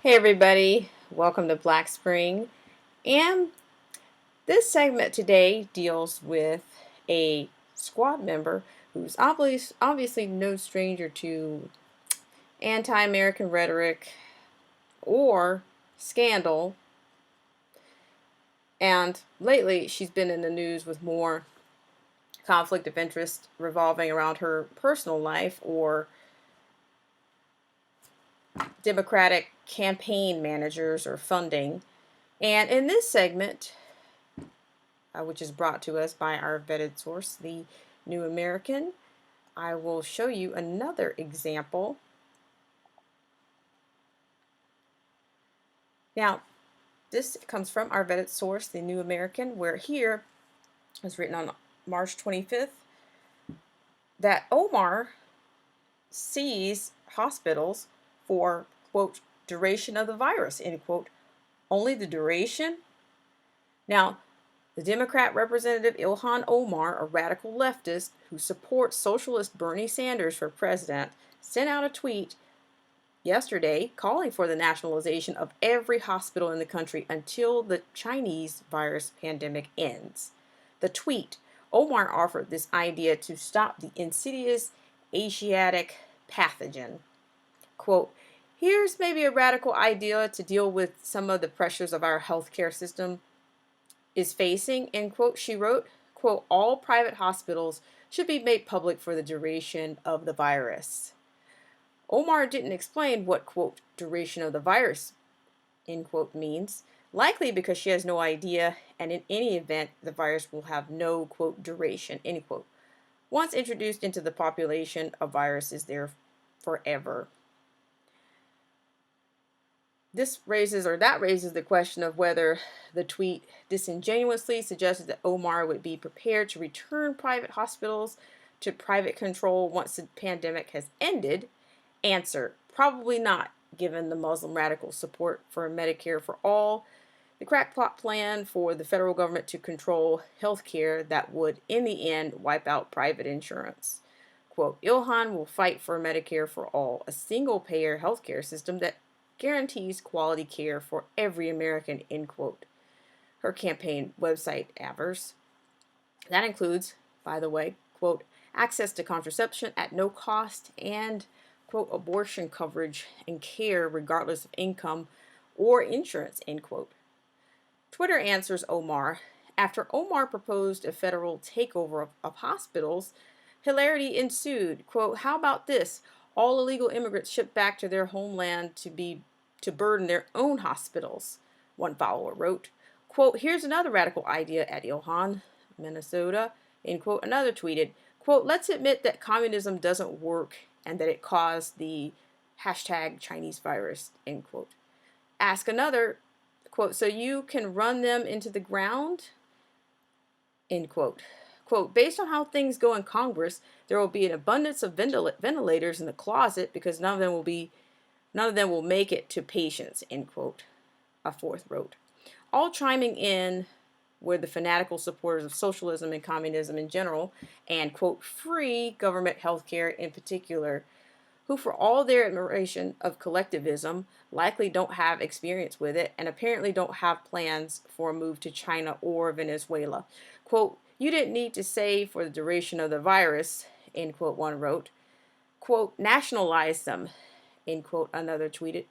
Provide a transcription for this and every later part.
Hey everybody, welcome to Black Spring. And this segment today deals with a squad member who's obviously no stranger to anti-American rhetoric or scandal. And lately she's been in the news with more conflict of interest revolving around her personal life or Democratic campaign managers or funding. And in this segment, which is brought to us by our vetted source, the New American, I will show you another example. Now, this comes from our vetted source, the New American, where here is written on March 25th that Omar sees hospitals for, quote, duration of the virus, end quote. Only the duration? Now, the Democrat Representative Ilhan Omar, a radical leftist who supports socialist Bernie Sanders for president, sent out a tweet yesterday calling for the nationalization of every hospital in the country until the Chinese virus pandemic ends. The tweet, Omar offered this idea to stop the insidious Asiatic pathogen. Quote, here's maybe a radical idea to deal with some of the pressures of our healthcare system is facing, end quote. She wrote, quote, all private hospitals should be made public for the duration of the virus. Omar didn't explain what, quote, duration of the virus, end quote, means, likely because she has no idea, and in any event, the virus will have no, quote, duration, end quote. Once introduced into the population, a virus is there forever. That raises the question of whether the tweet disingenuously suggested that Omar would be prepared to return private hospitals to private control once the pandemic has ended. Answer, probably not, given the Muslim radical support for Medicare for all, the crackpot plan for the federal government to control health care that would, in the end, wipe out private insurance. Quote, Ilhan will fight for Medicare for all, a single-payer healthcare system that guarantees quality care for every American, end quote. Her campaign website avers. That includes, by the way, quote, access to contraception at no cost and, quote, abortion coverage and care regardless of income or insurance, end quote. Twitter answers Omar. After Omar proposed a federal takeover of hospitals, hilarity ensued. Quote, how about this? All illegal immigrants shipped back to their homeland to burden their own hospitals, one follower wrote. Quote, here's another radical idea at Ilhan, Minnesota, end quote. Another tweeted, quote, let's admit that communism doesn't work and that it caused the hashtag Chinese virus, end quote. Ask another, quote, so you can run them into the ground, end quote. Quote, based on how things go in Congress, there will be an abundance of ventilators in the closet because none of them will make it to patients, end quote, a fourth wrote. All chiming in were the fanatical supporters of socialism and communism in general, and, quote, free government health care in particular, who for all their admiration of collectivism likely don't have experience with it and apparently don't have plans for a move to China or Venezuela. Quote, you didn't need to say for the duration of the virus, end quote, one wrote. Quote, nationalize them, end quote, another tweeted.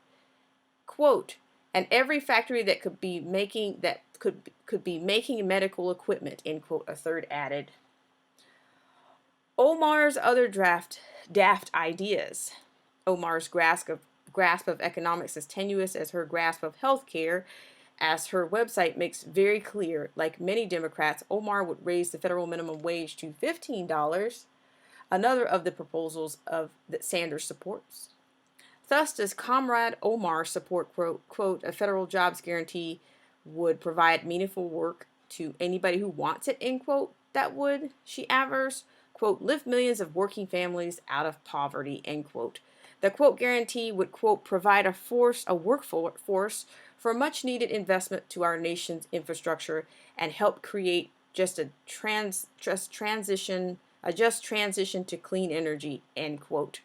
Quote, and every factory that could be making medical equipment, end quote, a third added. Omar's other daft ideas. Omar's grasp of economics is tenuous as her grasp of health care, as her website makes very clear. Like many Democrats, Omar would raise the federal minimum wage to $15, another of the proposals that Sanders supports. Thus does Comrade Omar support, quote, a federal jobs guarantee would provide meaningful work to anybody who wants it, end quote. That would, she avers, quote, lift millions of working families out of poverty, end quote. The, quote, guarantee would, quote, provide a workforce for much needed investment to our nation's infrastructure and help create just transition to clean energy, end quote.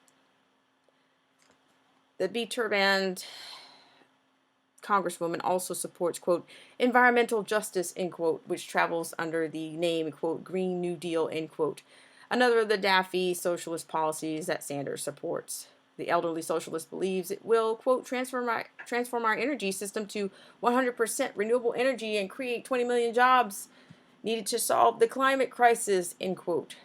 The B-Turband congresswoman also supports, quote, environmental justice, end quote, which travels under the name, quote, Green New Deal, end quote. Another of the daffy socialist policies that Sanders supports. The elderly socialist believes it will, quote, transform our energy system to 100% renewable energy and create 20 million jobs needed to solve the climate crisis, end quote.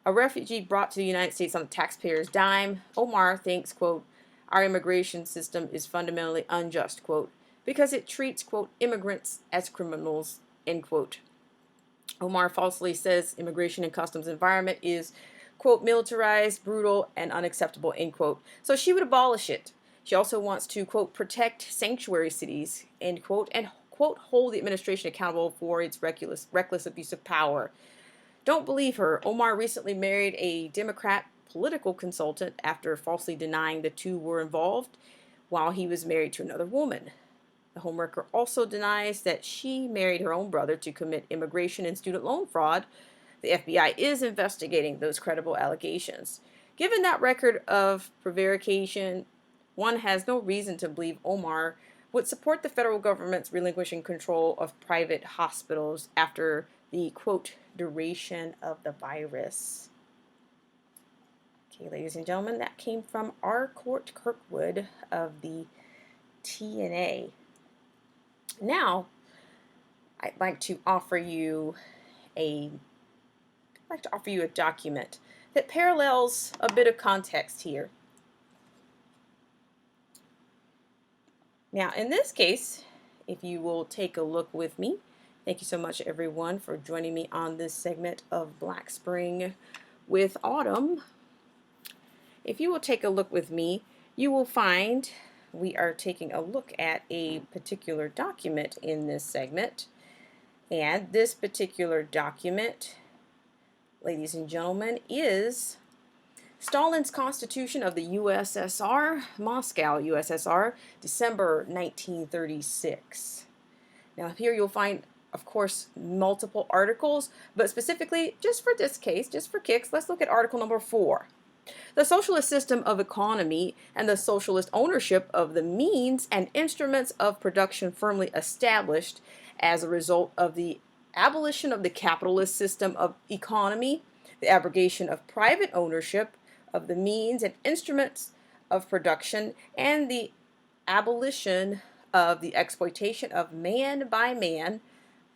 A refugee brought to the United States on the taxpayer's dime, Omar thinks, quote, our immigration system is fundamentally unjust, quote, because it treats, quote, immigrants as criminals, end quote. Omar falsely says immigration and customs environment is, quote, militarized, brutal, and unacceptable, end quote. So she would abolish it. She also wants to, quote, protect sanctuary cities, end quote, and, quote, hold the administration accountable for its reckless abuse of power. Don't believe her. Omar recently married a Democrat political consultant after falsely denying the two were involved while he was married to another woman. The homewrecker also denies that she married her own brother to commit immigration and student loan fraud. The FBI is investigating those credible allegations. Given that record of prevarication, one has no reason to believe Omar would support the federal government's relinquishing control of private hospitals after the, quote, duration of the virus. Okay, ladies and gentlemen, that came from R. Court Kirkwood of the TNA. Now, I'd like to offer you a document that parallels a bit of context here. Now, in this case, if you will take a look with me, thank you so much, everyone, for joining me on this segment of Black Spring with Autumn. If you will take a look with me, you will find we are taking a look at a particular document in this segment. And this particular document, ladies and gentlemen, is Stalin's Constitution of the USSR, Moscow, USSR, December 1936. Now here you'll find, of course, multiple articles, but specifically, just for this case, just for kicks, let's look at article number 4. The socialist system of economy and the socialist ownership of the means and instruments of production firmly established as a result of the abolition of the capitalist system of economy, the abrogation of private ownership of the means and instruments of production, and the abolition of the exploitation of man by man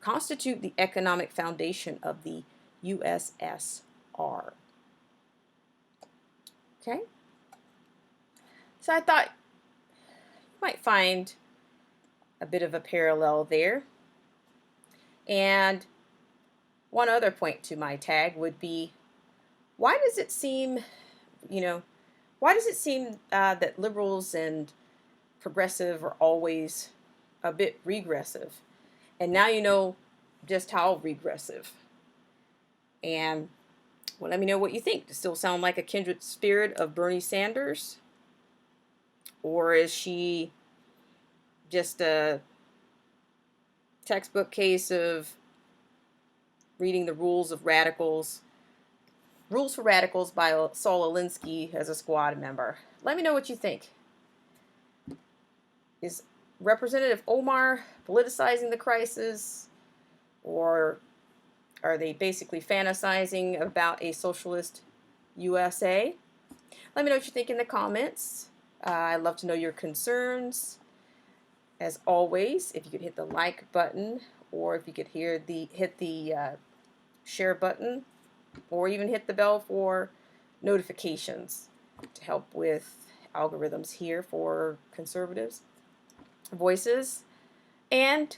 constitute the economic foundation of the USSR. Okay? So I thought you might find a bit of a parallel there. And one other point to my tag would be, why does it seem that liberals and progressive are always a bit regressive? And now you know just how regressive. And well, let me know what you think. Does it still sound like a kindred spirit of Bernie Sanders? Or is she just a textbook case of reading the Rules for Radicals by Saul Alinsky as a squad member? Let me know what you think. Is Representative Omar politicizing the crisis, or are they basically fantasizing about a socialist USA? Let me know what you think in the comments. I'd love to know your concerns. As always, if you could hit the like button, or if you could hit the share button, or even hit the bell for notifications to help with algorithms here for conservatives voices. And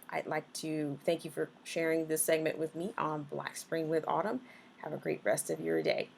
I'd like to thank you for sharing this segment with me on Black Spring with Autumn. Have a great rest of your day.